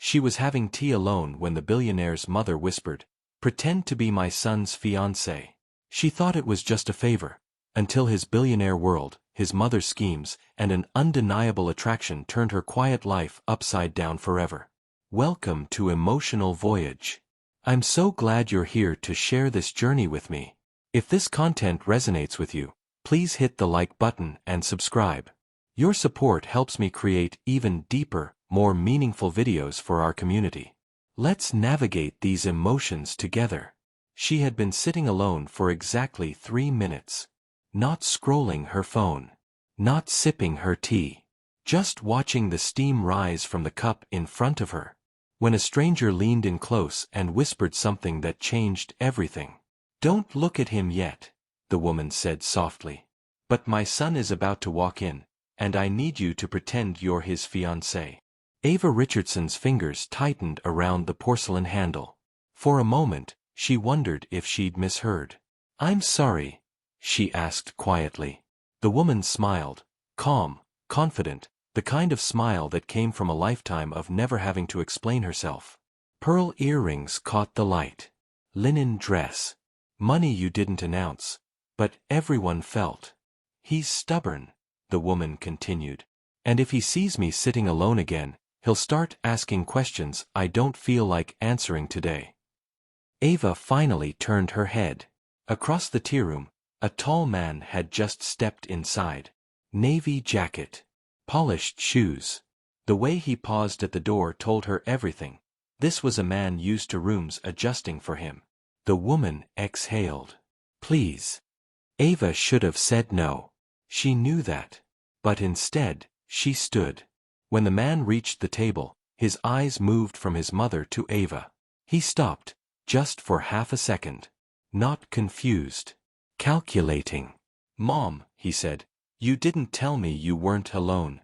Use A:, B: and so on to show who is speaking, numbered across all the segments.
A: She was having tea alone when the billionaire's mother whispered, "Pretend to be my son's fiancé." She thought it was just a favor, until his billionaire world, his mother's schemes, and an undeniable attraction turned her quiet life upside down forever. Welcome to Emotional Voyage. I'm so glad you're here to share this journey with me. If this content resonates with you, please hit the like button and subscribe. Your support helps me create even deeper, more meaningful videos for our community. Let's navigate these emotions together. She had been sitting alone for exactly 3 minutes. Not scrolling her phone. Not sipping her tea. Just watching the steam rise from the cup in front of her. When a stranger leaned in close and whispered something that changed everything. "Don't look at him yet," the woman said softly. "But my son is about to walk in, and I need you to pretend you're his fiancée." Ava Richardson's fingers tightened around the porcelain handle. For a moment, she wondered if she'd misheard. "I'm sorry," she asked quietly. The woman smiled, calm, confident, the kind of smile that came from a lifetime of never having to explain herself. Pearl earrings caught the light. Linen dress. Money you didn't announce, but everyone felt. "He's stubborn," the woman continued. "And if he sees me sitting alone again, he'll start asking questions I don't feel like answering today." Ava finally turned her head. Across the tea room, a tall man had just stepped inside. Navy jacket. Polished shoes. The way he paused at the door told her everything. This was a man used to rooms adjusting for him. The woman exhaled. "Please." Ava should have said no. She knew that. But instead, she stood. When the man reached the table, his eyes moved from his mother to Ava. He stopped, just for half a second. Not confused. Calculating. "Mom," he said, "you didn't tell me you weren't alone."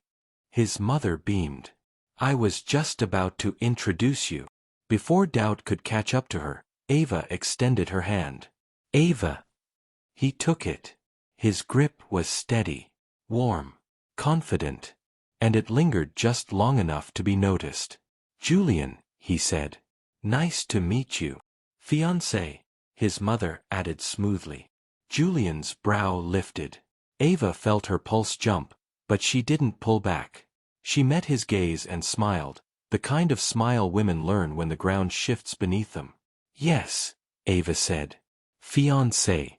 A: His mother beamed. "I was just about to introduce you." Before doubt could catch up to her, Ava extended her hand. "Ava." He took it. His grip was steady, warm, confident, and it lingered just long enough to be noticed. "Julian," he said. "Nice to meet you." "Fiancé," his mother added smoothly. Julian's brow lifted. Ava felt her pulse jump, but she didn't pull back. She met his gaze and smiled, the kind of smile women learn when the ground shifts beneath them. "Yes," Ava said. "Fiancé."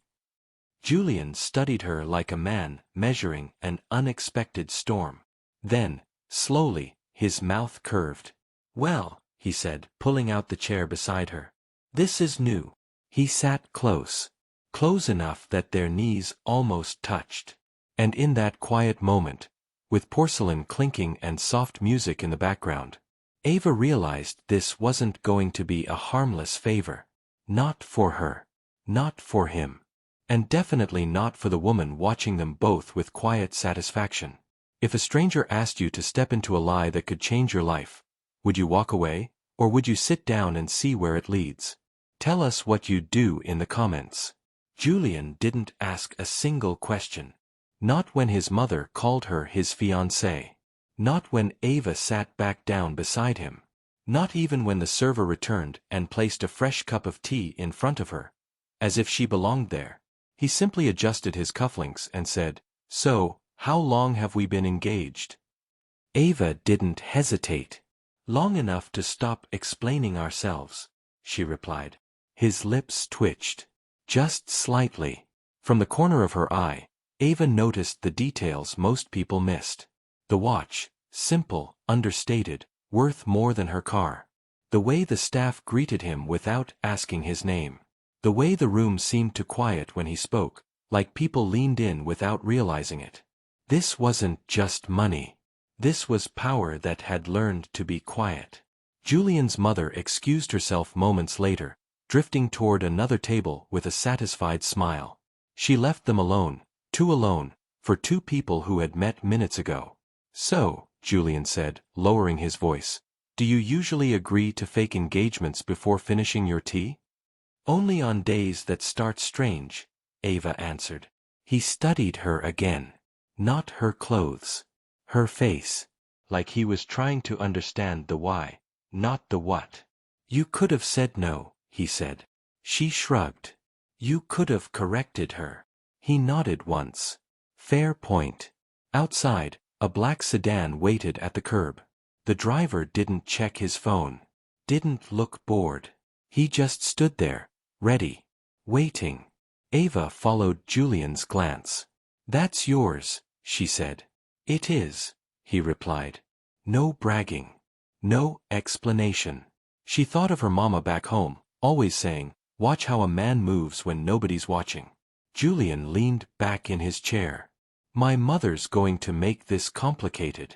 A: Julian studied her like a man measuring an unexpected storm. Then, slowly, his mouth curved. "Well," he said, pulling out the chair beside her. "This is new." He sat close. Close enough that their knees almost touched. And in that quiet moment, with porcelain clinking and soft music in the background, Ava realized this wasn't going to be a harmless favor. Not for her. Not for him. And definitely not for the woman watching them both with quiet satisfaction. If a stranger asked you to step into a lie that could change your life, would you walk away, or would you sit down and see where it leads? Tell us what you'd do in the comments. Julian didn't ask a single question. Not when his mother called her his fiancée. Not when Ava sat back down beside him. Not even when the server returned and placed a fresh cup of tea in front of her, as if she belonged there. He simply adjusted his cufflinks and said, "So, how long have we been engaged?" Ava didn't hesitate. "Long enough to stop explaining ourselves," she replied. His lips twitched. Just slightly. From the corner of her eye, Ava noticed the details most people missed. The watch, simple, understated, worth more than her car. The way the staff greeted him without asking his name. The way the room seemed to quiet when he spoke, like people leaned in without realizing it. This wasn't just money. This was power that had learned to be quiet. Julian's mother excused herself moments later, drifting toward another table with a satisfied smile. She left them alone, too alone, for two people who had met minutes ago. "So," Julian said, lowering his voice, "do you usually agree to fake engagements before finishing your tea?" "Only on days that start strange," Ava answered. He studied her again. Not her clothes. Her face. Like he was trying to understand the why, not the what. You could have said no, he said. She shrugged. You could have corrected her. He nodded once. Fair point. Outside, a black sedan waited at the curb. The driver didn't check his phone. Didn't look bored. He just stood there, ready. Waiting. Ava followed Julian's glance. That's yours, she said. It is, he replied. No bragging. No explanation. She thought of her mama back home, always saying, watch how a man moves when nobody's watching. Julian leaned back in his chair. My mother's going to make this complicated.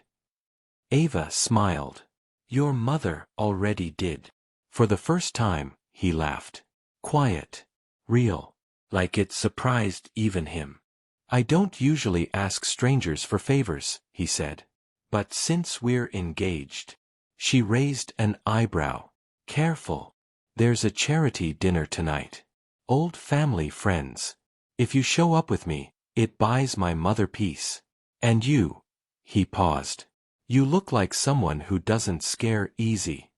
A: Ava smiled. Your mother already did. For the first time, he laughed. Quiet. Real. Like it surprised even him. I don't usually ask strangers for favors, he said. But since we're engaged. She raised an eyebrow. Careful. There's a charity dinner tonight. Old family friends. If you show up with me, it buys my mother peace. And you. He paused. You look like someone who doesn't scare easy.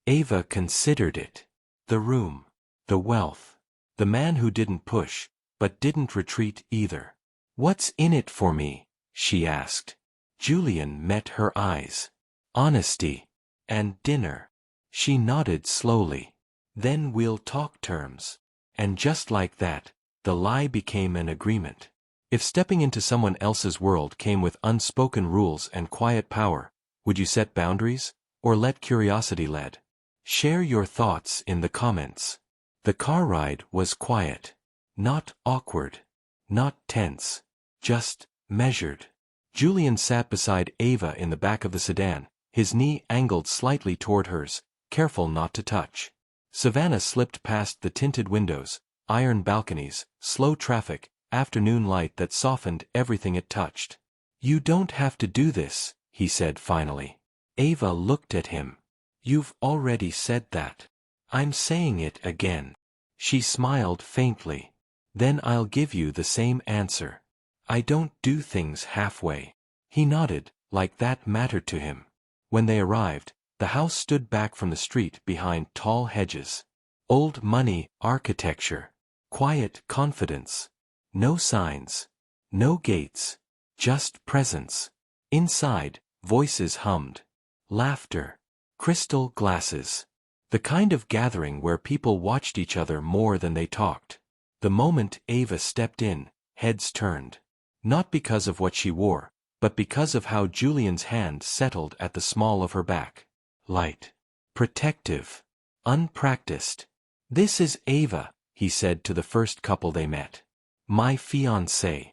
A: Ava considered it. The room. The wealth. The man who didn't push, but didn't retreat either. What's in it for me? She asked. Julian met her eyes. Honesty. And dinner. She nodded slowly. Then we'll talk terms. And just like that, the lie became an agreement. If stepping into someone else's world came with unspoken rules and quiet power, would you set boundaries, or let curiosity lead? Share your thoughts in the comments. The car ride was quiet. Not awkward. Not tense. Just measured. Julian sat beside Ava in the back of the sedan, his knee angled slightly toward hers, careful not to touch. Savannah slipped past the tinted windows, iron balconies, slow traffic, afternoon light that softened everything it touched. You don't have to do this, he said finally. Ava looked at him. You've already said that. I'm saying it again. She smiled faintly. Then I'll give you the same answer. I don't do things halfway. He nodded, like that mattered to him. When they arrived, the house stood back from the street behind tall hedges. Old money architecture. Quiet confidence. No signs. No gates. Just presence. Inside, voices hummed. Laughter. Crystal glasses. The kind of gathering where people watched each other more than they talked. The moment Ava stepped in, heads turned. Not because of what she wore, but because of how Julian's hand settled at the small of her back. Light. Protective. Unpracticed. This is Ava, he said to the first couple they met. My fiancée.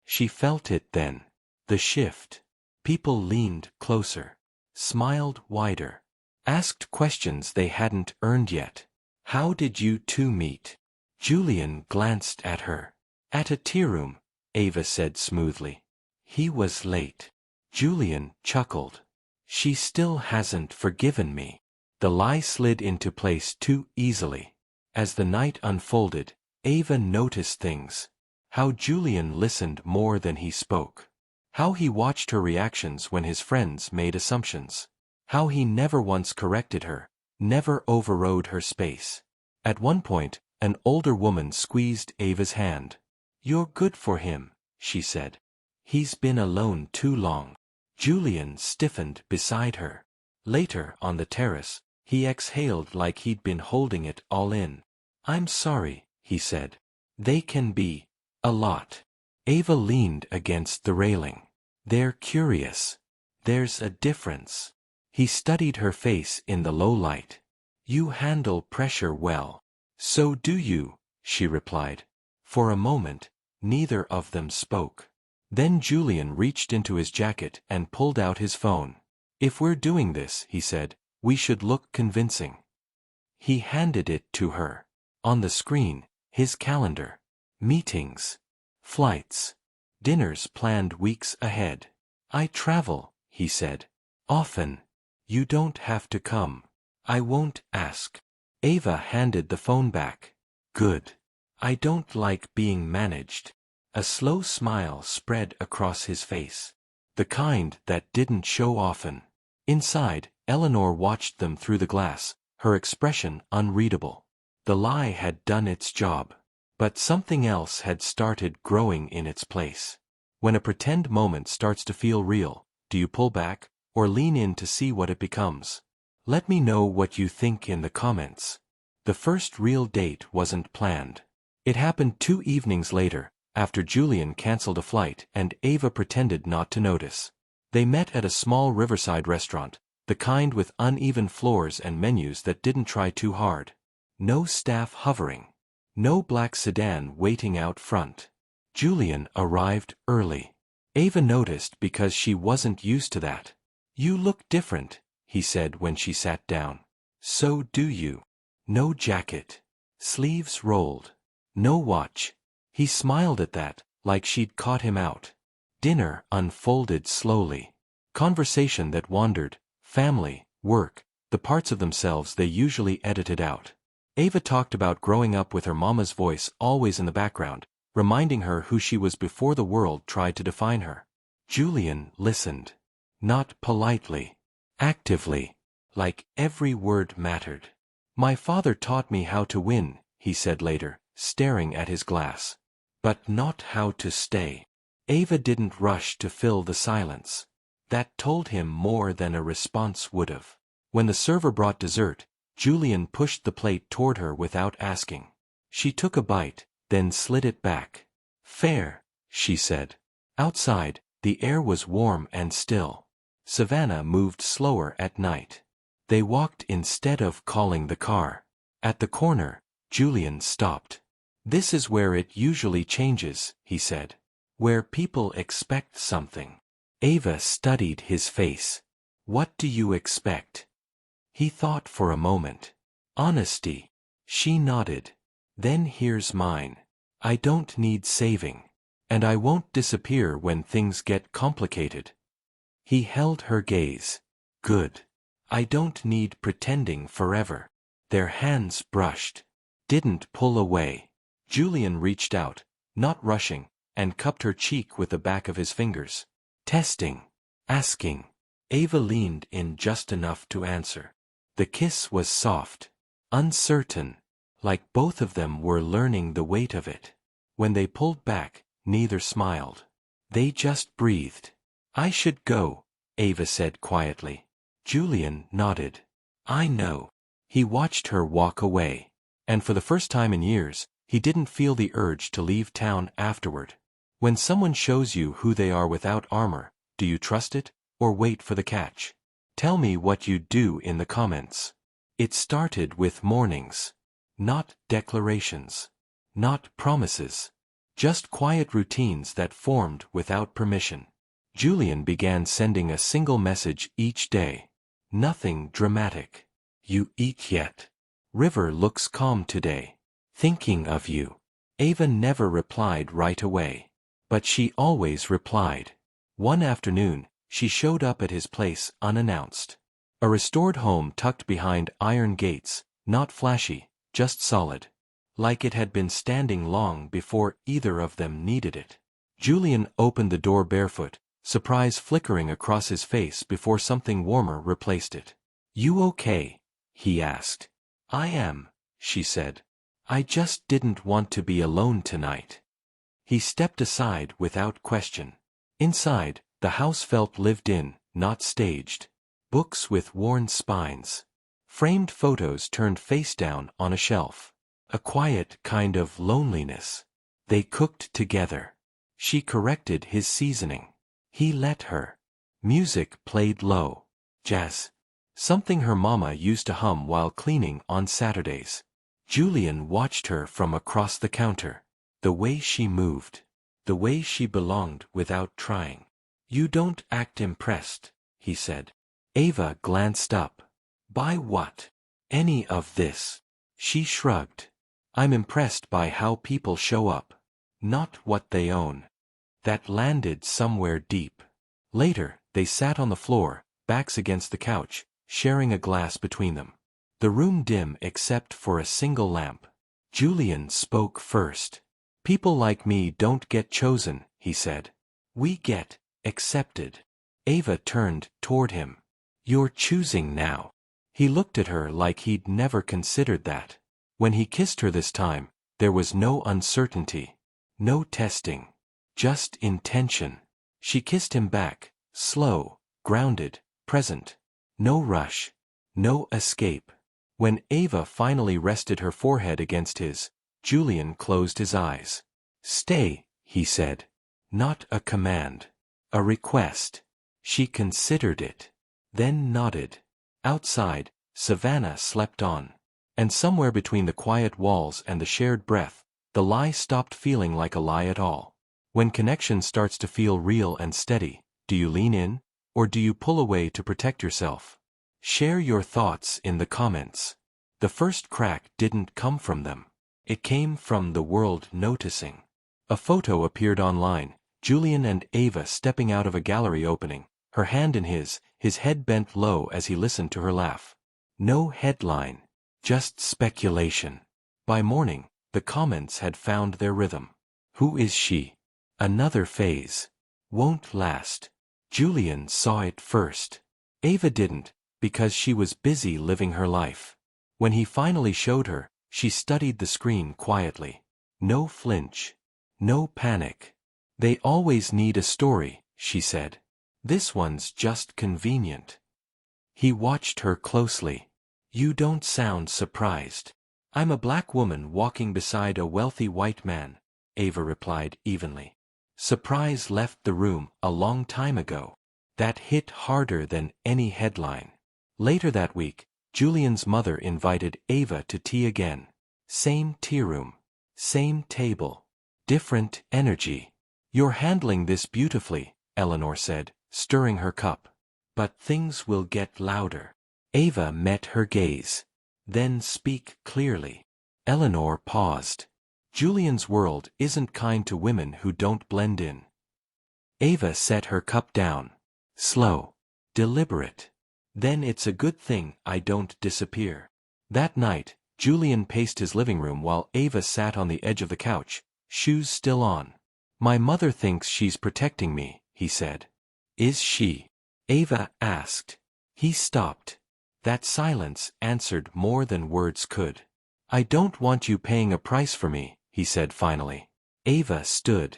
A: She felt it then. The shift. People leaned closer. Smiled wider. Asked questions they hadn't earned yet. How did you two meet? Julian glanced at her. At a tea room, Ava said smoothly. He was late. Julian chuckled. She still hasn't forgiven me. The lie slid into place too easily. As the night unfolded, Ava noticed things. How Julian listened more than he spoke. How he watched her reactions when his friends made assumptions. How he never once corrected her, never overrode her space. At one point, an older woman squeezed Ava's hand. You're good for him, she said. He's been alone too long. Julian stiffened beside her. Later, on the terrace, he exhaled like he'd been holding it all in. I'm sorry, he said. They can be a lot. Ava leaned against the railing. They're curious. There's a difference. He studied her face in the low light. You handle pressure well. So do you, she replied. For a moment, neither of them spoke. Then Julian reached into his jacket and pulled out his phone. If we're doing this, he said, we should look convincing. He handed it to her. On the screen, his calendar. Meetings. Flights. Dinners planned weeks ahead. I travel, he said. Often. You don't have to come. I won't ask. Ava handed the phone back. Good. I don't like being managed. A slow smile spread across his face. The kind that didn't show often. Inside, Eleanor watched them through the glass, her expression unreadable. The lie had done its job. But something else had started growing in its place. When a pretend moment starts to feel real, do you pull back, or lean in to see what it becomes? Let me know what you think in the comments. The first real date wasn't planned. It happened 2 evenings later, after Julian canceled a flight and Ava pretended not to notice. They met at a small riverside restaurant, the kind with uneven floors and menus that didn't try too hard. No staff hovering. No black sedan waiting out front. Julian arrived early. Ava noticed because she wasn't used to that. "You look different," he said when she sat down. "So do you." No jacket. Sleeves rolled. No watch. He smiled at that, like she'd caught him out. Dinner unfolded slowly. Conversation that wandered, family, work, the parts of themselves they usually edited out. Ava talked about growing up with her mama's voice always in the background, reminding her who she was before the world tried to define her. Julian listened. Not politely. Actively. Like every word mattered. "My father taught me how to win," he said later, staring at his glass. "But not how to stay." Ava didn't rush to fill the silence. That told him more than a response would have. When the server brought dessert, Julian pushed the plate toward her without asking. She took a bite, then slid it back. "Fair," she said. Outside, the air was warm and still. Savannah moved slower at night. They walked instead of calling the car. At the corner, Julian stopped. "This is where it usually changes," he said. "Where people expect something." Ava studied his face. "What do you expect?" He thought for a moment. "Honesty." She nodded. "Then here's mine. I don't need saving. And I won't disappear when things get complicated." He held her gaze. "Good. I don't need pretending forever." Their hands brushed. Didn't pull away. Julian reached out, not rushing, and cupped her cheek with the back of his fingers. Testing. Asking. Ava leaned in just enough to answer. The kiss was soft. Uncertain. Like both of them were learning the weight of it. When they pulled back, neither smiled. They just breathed. "I should go," Ava said quietly. Julian nodded. "I know." He watched her walk away. And for the first time in years, he didn't feel the urge to leave town afterward. When someone shows you who they are without armor, do you trust it, or wait for the catch? Tell me what you do in the comments. It started with mornings. Not declarations. Not promises. Just quiet routines that formed without permission. Julian began sending a single message each day. Nothing dramatic. "You eat yet? River looks calm today. Thinking of you." Ava never replied right away. But she always replied. One afternoon, she showed up at his place unannounced. A restored home tucked behind iron gates, not flashy, just solid. Like it had been standing long before either of them needed it. Julian opened the door barefoot, surprise flickering across his face before something warmer replaced it. "You okay?" he asked. "I am," she said. "I just didn't want to be alone tonight." He stepped aside without question. Inside, the house felt lived in, not staged. Books with worn spines. Framed photos turned face down on a shelf. A quiet kind of loneliness. They cooked together. She corrected his seasoning. He let her. Music played low. Jazz. Something her mama used to hum while cleaning on Saturdays. Julian watched her from across the counter. The way she moved. The way she belonged without trying. "You don't act impressed," he said. Ava glanced up. "By what?" "Any of this." She shrugged. "I'm impressed by how people show up. Not what they own." That landed somewhere deep. Later, they sat on the floor, backs against the couch, sharing a glass between them. The room dim except for a single lamp. Julian spoke first. "People like me don't get chosen," he said. "We get accepted." Ava turned toward him. You're choosing now. He looked at her like he'd never considered that. When he kissed her this time, there was no uncertainty. No testing. Just intention. She kissed him back, slow, grounded, present. No rush. No escape. When Ava finally rested her forehead against his, Julian closed his eyes. Stay, he said. Not a command. A request. She considered it. Then nodded. Outside, Savannah slept on. And somewhere between the quiet walls and the shared breath, the lie stopped feeling like a lie at all. When connection starts to feel real and steady, do you lean in, or do you pull away to protect yourself? Share your thoughts in the comments. The first crack didn't come from them. It came from the world noticing. A photo appeared online, Julian and Ava stepping out of a gallery opening, her hand in his head bent low as he listened to her laugh. No headline. Just speculation. By morning, the comments had found their rhythm. Who is she? Another phase. Won't last. Julian saw it first. Ava didn't, because she was busy living her life. When he finally showed her, she studied the screen quietly. No flinch. No panic. They always need a story, she said. This one's just convenient. He watched her closely. You don't sound surprised. I'm a black woman walking beside a wealthy white man, Ava replied evenly. Surprise left the room a long time ago. That hit harder than any headline. Later that week, Julian's mother invited Ava to tea again. Same tea room. Same table. Different energy. You're handling this beautifully, Eleanor said, stirring her cup. But things will get louder. Ava met her gaze. Then speak clearly. Eleanor paused. Julian's world isn't kind to women who don't blend in. Ava set her cup down. Slow. Deliberate. Then it's a good thing I don't disappear. That night, Julian paced his living room while Ava sat on the edge of the couch, shoes still on. My mother thinks she's protecting me, he said. Is she? Ava asked. He stopped. That silence answered more than words could. I don't want you paying a price for me, he said finally. Ava stood.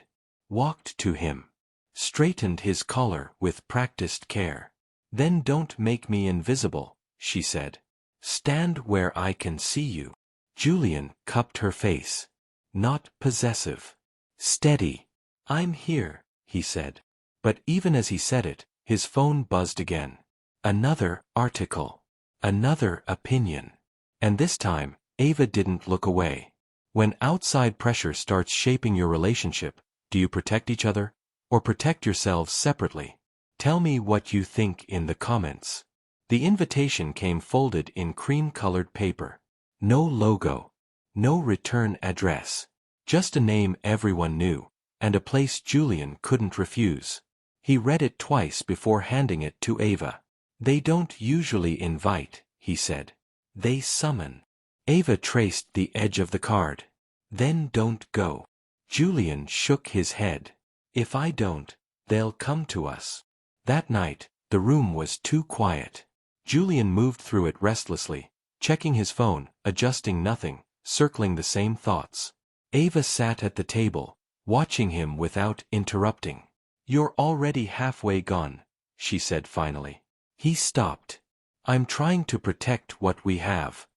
A: Walked to him. Straightened his collar with practiced care. Then don't make me invisible, she said. Stand where I can see you. Julian cupped her face. Not possessive. Steady. I'm here, he said. But even as he said it, his phone buzzed again. Another article. Another opinion. And this time, Ava didn't look away. When outside pressure starts shaping your relationship, do you protect each other, or protect yourselves separately? Tell me what you think in the comments. The invitation came folded in cream-colored paper. No logo. No return address. Just a name everyone knew, and a place Julian couldn't refuse. He read it twice before handing it to Ava. They don't usually invite, he said. They summon. Ava traced the edge of the card. Then don't go. Julian shook his head. If I don't, they'll come to us. That night, the room was too quiet. Julian moved through it restlessly, checking his phone, adjusting nothing, circling the same thoughts. Ava sat at the table, watching him without interrupting. You're already halfway gone, she said finally. He stopped. I'm trying to protect what we have.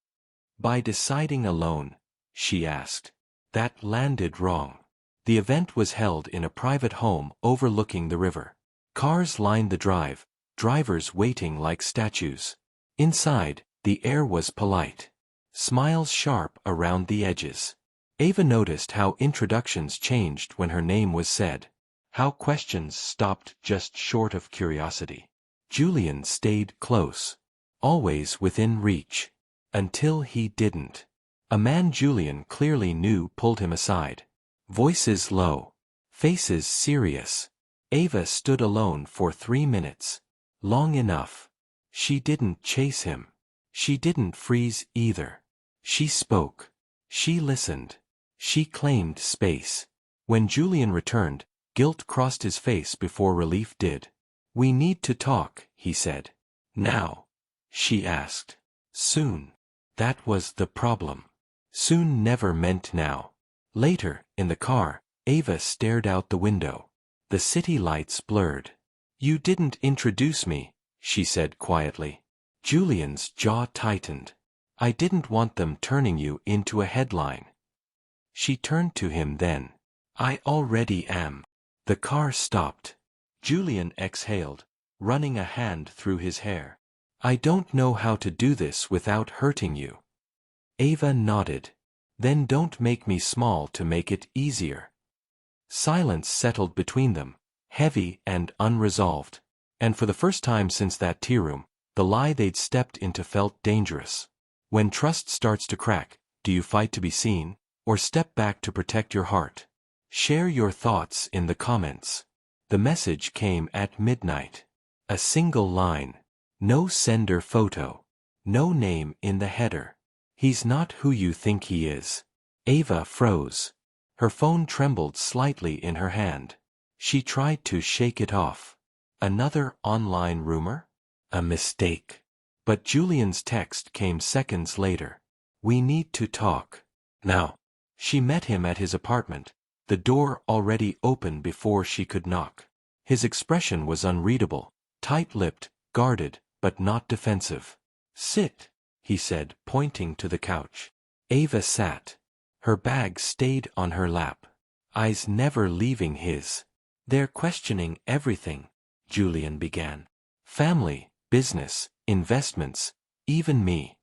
A: By deciding alone, she asked. That landed wrong. The event was held in a private home overlooking the river. Cars lined the drive, drivers waiting like statues. Inside, the air was polite. Smiles sharp around the edges. Ava noticed how introductions changed when her name was said. How questions stopped just short of curiosity. Julian stayed close. Always within reach. Until he didn't. A man Julian clearly knew pulled him aside. Voices low. Faces serious. Ava stood alone for 3 minutes. Long enough. She didn't chase him. She didn't freeze either. She spoke. She listened. She claimed space. When Julian returned, guilt crossed his face before relief did. We need to talk, he said. Now? She asked. Soon. That was the problem. Soon never meant now. Later, in the car, Ava stared out the window. The city lights blurred. You didn't introduce me, she said quietly. Julian's jaw tightened. I didn't want them turning you into a headline. She turned to him then. I already am. The car stopped. Julian exhaled, running a hand through his hair. I don't know how to do this without hurting you. Ava nodded. Then don't make me small to make it easier. Silence settled between them, heavy and unresolved. And for the first time since that tea room, the lie they'd stepped into felt dangerous. When trust starts to crack, do you fight to be seen, or step back to protect your heart? Share your thoughts in the comments. The message came at midnight. A single line. No sender photo. No name in the header. He's not who you think he is. Ava froze. Her phone trembled slightly in her hand. She tried to shake it off. Another online rumor? A mistake. But Julian's text came seconds later. We need to talk. Now. She met him at his apartment, the door already open before she could knock. His expression was unreadable, tight-lipped, guarded, but not defensive. Sit, he said, pointing to the couch. Ava sat. Her bag stayed on her lap, eyes never leaving his. They're questioning everything, Julian began. Family, business, investments, even me.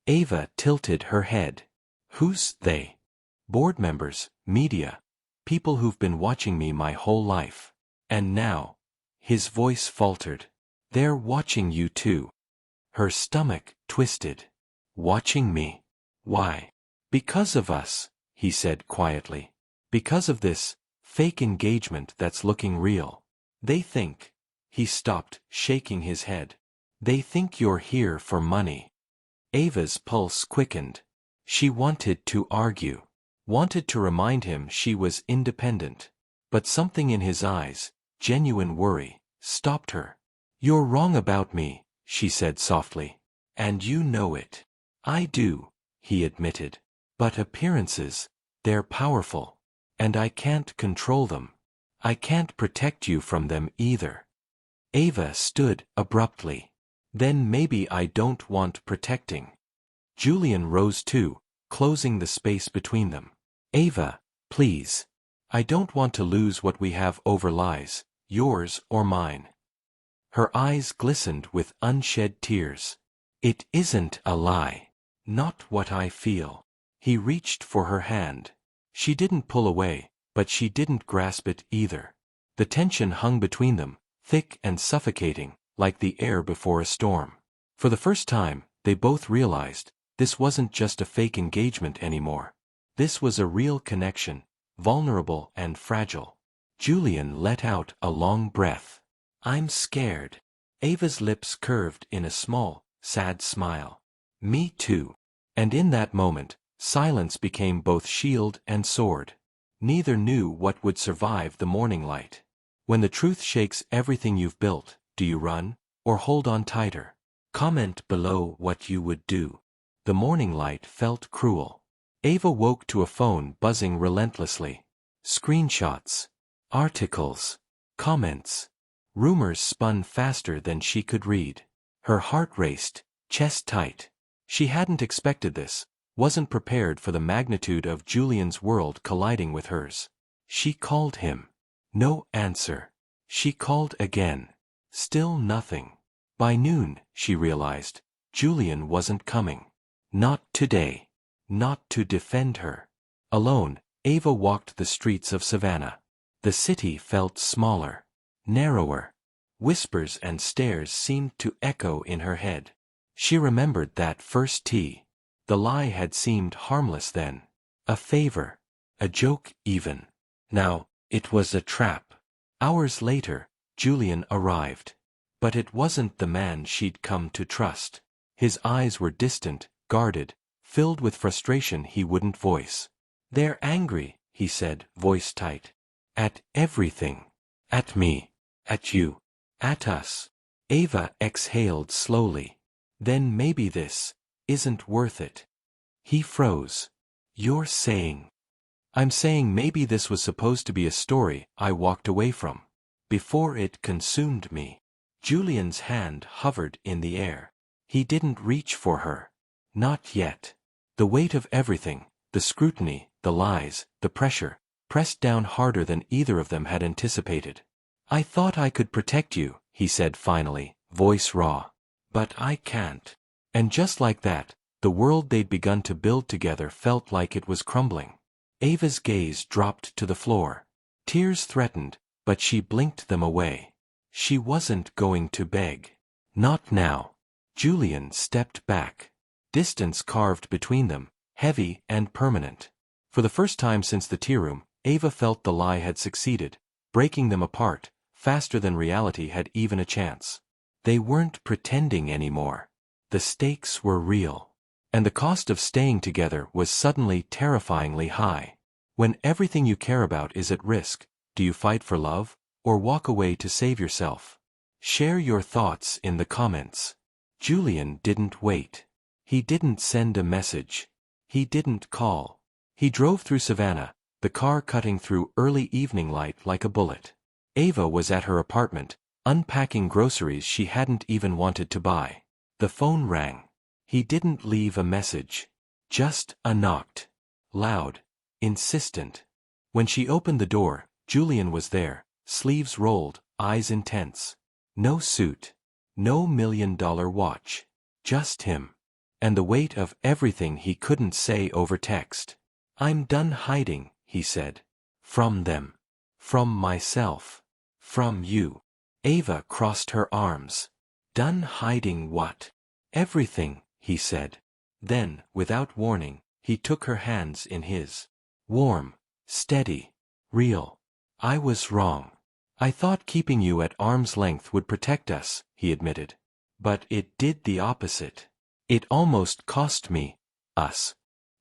A: Ava tilted her head. Who's they? Board members, media, people who've been watching me my whole life. And now, his voice faltered. They're watching you too. Her stomach twisted. Watching me? Why? Because of us, he said quietly. Because of this fake engagement that's looking real. They think. He stopped, shaking his head. They think you're here for money. Ava's pulse quickened. She wanted to argue. Wanted to remind him she was independent. But something in his eyes, genuine worry, stopped her. You're wrong about me, she said softly. And you know it. I do, he admitted. But appearances, they're powerful. And I can't control them. I can't protect you from them either. Ava stood abruptly. Then maybe I don't want protecting. Julian rose too, closing the space between them. Ava, please. I don't want to lose what we have over lies, yours or mine. Her eyes glistened with unshed tears. It isn't a lie. Not what I feel. He reached for her hand. She didn't pull away, but she didn't grasp it either. The tension hung between them, thick and suffocating, like the air before a storm. For the first time, they both realized, this wasn't just a fake engagement anymore. This was a real connection, vulnerable and fragile. Julian let out a long breath. I'm scared. Ava's lips curved in a small, sad smile. Me too. And in that moment, silence became both shield and sword. Neither knew what would survive the morning light. When the truth shakes everything you've built, do you run, or hold on tighter? Comment below what you would do. The morning light felt cruel. Ava woke to a phone buzzing relentlessly. Screenshots. Articles. Comments. Rumors spun faster than she could read. Her heart raced, chest tight. She hadn't expected this, wasn't prepared for the magnitude of Julian's world colliding with hers. She called him. No answer. She called again. Still nothing. By noon, she realized, Julian wasn't coming. Not today. Not to defend her. Alone, Ava walked the streets of Savannah. The city felt smaller, narrower. Whispers and stares seemed to echo in her head. She remembered that first tea. The lie had seemed harmless then. A favor. A joke even. Now, it was a trap. Hours later, Julian arrived. But it wasn't the man she'd come to trust. His eyes were distant, guarded, filled with frustration he wouldn't voice. They're angry, he said, voice tight. At everything. At me. At you. At us. Ava exhaled slowly. Then maybe this isn't worth it. He froze. You're saying? I'm saying maybe this was supposed to be a story I walked away from. Before it consumed me. Julian's hand hovered in the air. He didn't reach for her. Not yet. The weight of everything, the scrutiny, the lies, the pressure, pressed down harder than either of them had anticipated. I thought I could protect you, he said finally, voice raw. But I can't. And just like that, the world they'd begun to build together felt like it was crumbling. Ava's gaze dropped to the floor. Tears threatened, but she blinked them away. She wasn't going to beg. Not now. Julian stepped back. Distance carved between them, heavy and permanent. For the first time since the tea room, Ava felt the lie had succeeded, breaking them apart, faster than reality had even a chance. They weren't pretending anymore. The stakes were real. And the cost of staying together was suddenly terrifyingly high. When everything you care about is at risk, do you fight for love, or walk away to save yourself? Share your thoughts in the comments. Julian didn't wait. He didn't send a message. He didn't call. He drove through Savannah, the car cutting through early evening light like a bullet. Ava was at her apartment, unpacking groceries she hadn't even wanted to buy. The phone rang. He didn't leave a message. Just a knocked. Loud. Insistent. When she opened the door, Julian was there, sleeves rolled, eyes intense. No suit. No $1,000,000 watch. Just him. And the weight of everything he couldn't say over text. I'm done hiding, he said. From them. From myself. From you. Ava crossed her arms. Done hiding what? Everything, he said. Then, without warning, he took her hands in his. Warm. Steady. Real. I was wrong. I thought keeping you at arm's length would protect us, he admitted. But it did the opposite. It almost cost me. Us.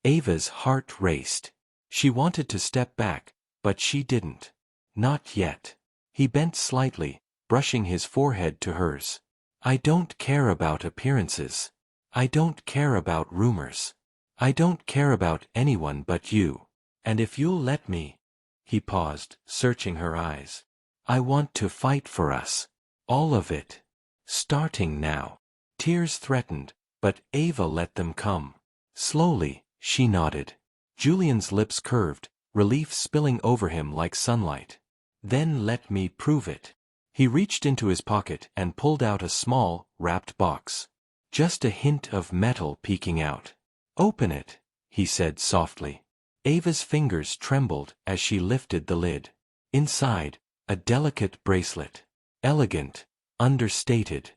A: Ava's heart raced. She wanted to step back, but she didn't. Not yet. He bent slightly, brushing his forehead to hers. I don't care about appearances. I don't care about rumors. I don't care about anyone but you. And if you'll let me. He paused, searching her eyes. I want to fight for us. All of it. Starting now. Tears threatened, but Ava let them come. Slowly, she nodded. Julian's lips curved, relief spilling over him like sunlight. Then let me prove it. He reached into his pocket and pulled out a small, wrapped box. Just a hint of metal peeking out. Open it, he said softly. Ava's fingers trembled as she lifted the lid. Inside, a delicate bracelet. Elegant, understated.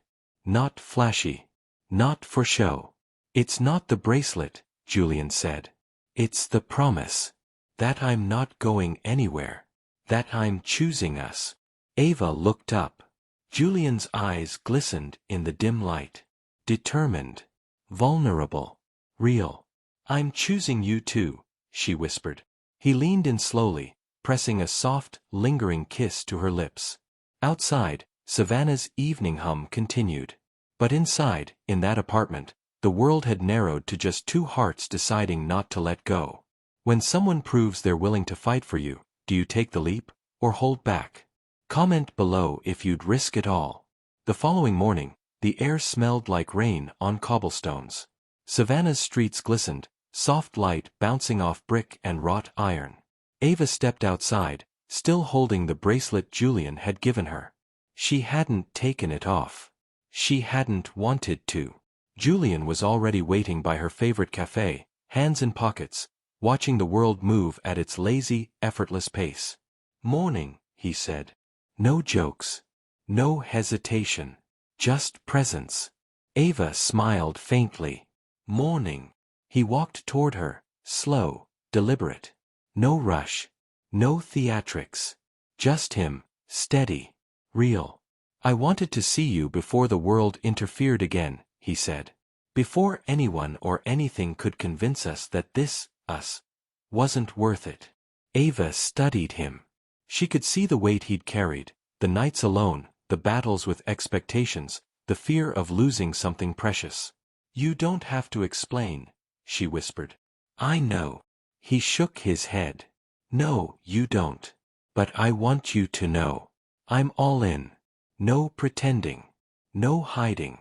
A: Not flashy. Not for show. It's not the bracelet, Julian said. It's the promise. That I'm not going anywhere. That I'm choosing us. Ava looked up. Julian's eyes glistened in the dim light. Determined. Vulnerable. Real. I'm choosing you too, she whispered. He leaned in slowly, pressing a soft, lingering kiss to her lips. Outside, Savannah's evening hum continued. But inside, in that apartment, the world had narrowed to just two hearts deciding not to let go. When someone proves they're willing to fight for you, do you take the leap, or hold back? Comment below if you'd risk it all. The following morning, the air smelled like rain on cobblestones. Savannah's streets glistened, soft light bouncing off brick and wrought iron. Ava stepped outside, still holding the bracelet Julian had given her. She hadn't taken it off. She hadn't wanted to. Julian was already waiting by her favorite cafe, hands in pockets, watching the world move at its lazy, effortless pace. Morning, he said. No jokes. No hesitation. Just presence. Ava smiled faintly. Morning. He walked toward her, slow, deliberate. No rush. No theatrics. Just him, steady. Real. I wanted to see you before the world interfered again, he said. Before anyone or anything could convince us that this, us, wasn't worth it. Ava studied him. She could see the weight he'd carried, the nights alone, the battles with expectations, the fear of losing something precious. "You don't have to explain," she whispered. "I know." He shook his head. "No, you don't. But I want you to know. I'm all in. No pretending. No hiding.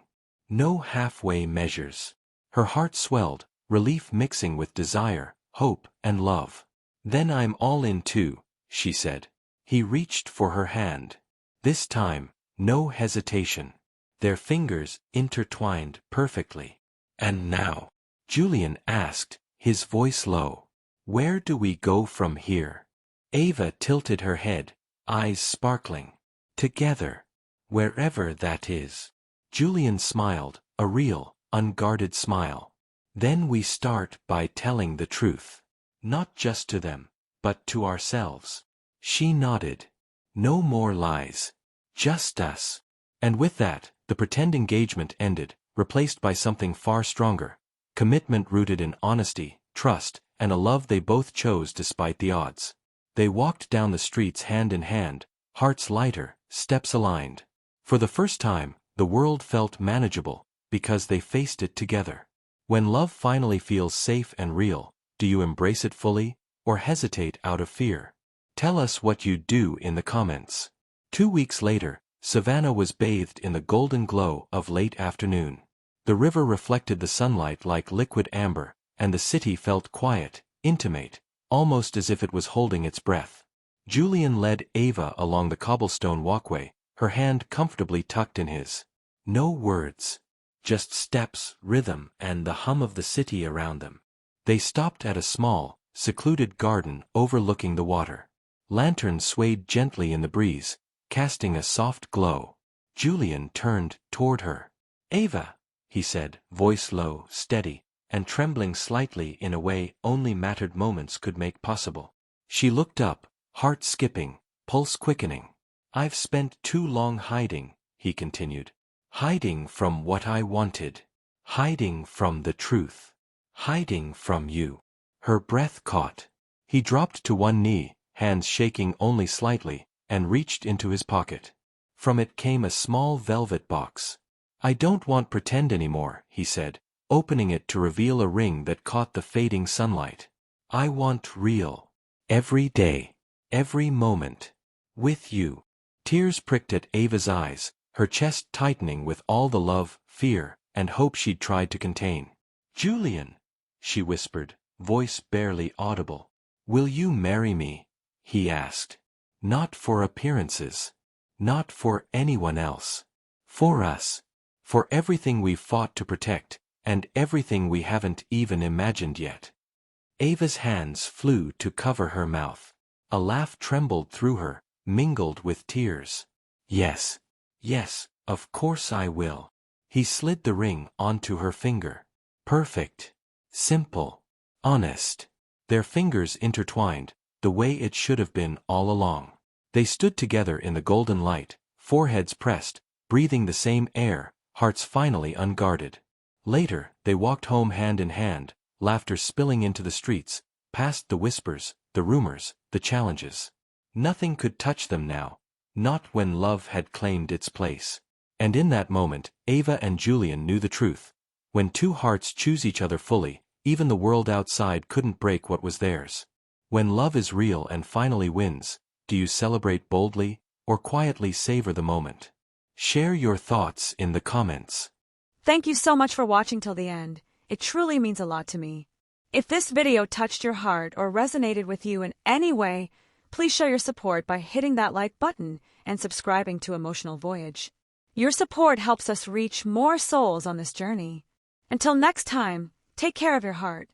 A: No halfway measures." Her heart swelled, relief mixing with desire, hope, and love. "Then I'm all in too," she said. He reached for her hand. This time, no hesitation. Their fingers intertwined perfectly. "And now?" Julian asked, his voice low. "Where do we go from here?" Ava tilted her head, eyes sparkling. "Together. Wherever that is." Julian smiled, a real, unguarded smile. "Then we start by telling the truth. Not just to them, but to ourselves." She nodded. "No more lies. Just us." And with that, the pretend engagement ended, replaced by something far stronger. Commitment rooted in honesty, trust, and a love they both chose despite the odds. They walked down the streets hand in hand, hearts lighter, steps aligned. For the first time, the world felt manageable, because they faced it together. When love finally feels safe and real, do you embrace it fully, or hesitate out of fear? Tell us what you'd do in the comments. 2 weeks later, Savannah was bathed in the golden glow of late afternoon. The river reflected the sunlight like liquid amber, and the city felt quiet, intimate, almost as if it was holding its breath. Julian led Ava along the cobblestone walkway, her hand comfortably tucked in his. No words. Just steps, rhythm, and the hum of the city around them. They stopped at a small, secluded garden overlooking the water. Lanterns swayed gently in the breeze, casting a soft glow. Julian turned toward her. "Ava," he said, voice low, steady, and trembling slightly in a way only mattered moments could make possible. She looked up, heart skipping, pulse quickening. "I've spent too long hiding," he continued. "Hiding from what I wanted. Hiding from the truth. Hiding from you." Her breath caught. He dropped to one knee, hands shaking only slightly, and reached into his pocket. From it came a small velvet box. "I don't want pretend anymore," he said, opening it to reveal a ring that caught the fading sunlight. "I want real. Every day. Every moment. With you." Tears pricked at Ava's eyes, her chest tightening with all the love, fear, and hope she'd tried to contain. "Julian," she whispered, voice barely audible. "Will you marry me?" he asked. "Not for appearances. Not for anyone else. For us. For everything we've fought to protect, and everything we haven't even imagined yet." Ava's hands flew to cover her mouth. A laugh trembled through her, mingled with tears. "Yes. Yes, of course I will." He slid the ring onto her finger. Perfect. Simple. Honest. Their fingers intertwined, the way it should have been all along. They stood together in the golden light, foreheads pressed, breathing the same air, hearts finally unguarded. Later, they walked home hand in hand, laughter spilling into the streets, past the whispers, the rumors, the challenges. Nothing could touch them now, not when love had claimed its place. And in that moment, Ava and Julian knew the truth. When two hearts choose each other fully, even the world outside couldn't break what was theirs. When love is real and finally wins, do you celebrate boldly, or quietly savor the moment? Share your thoughts in the comments.
B: Thank you so much for watching till the end. It truly means a lot to me. If this video touched your heart or resonated with you in any way, please show your support by hitting that like button and subscribing to Emotional Voyage. Your support helps us reach more souls on this journey. Until next time, take care of your heart,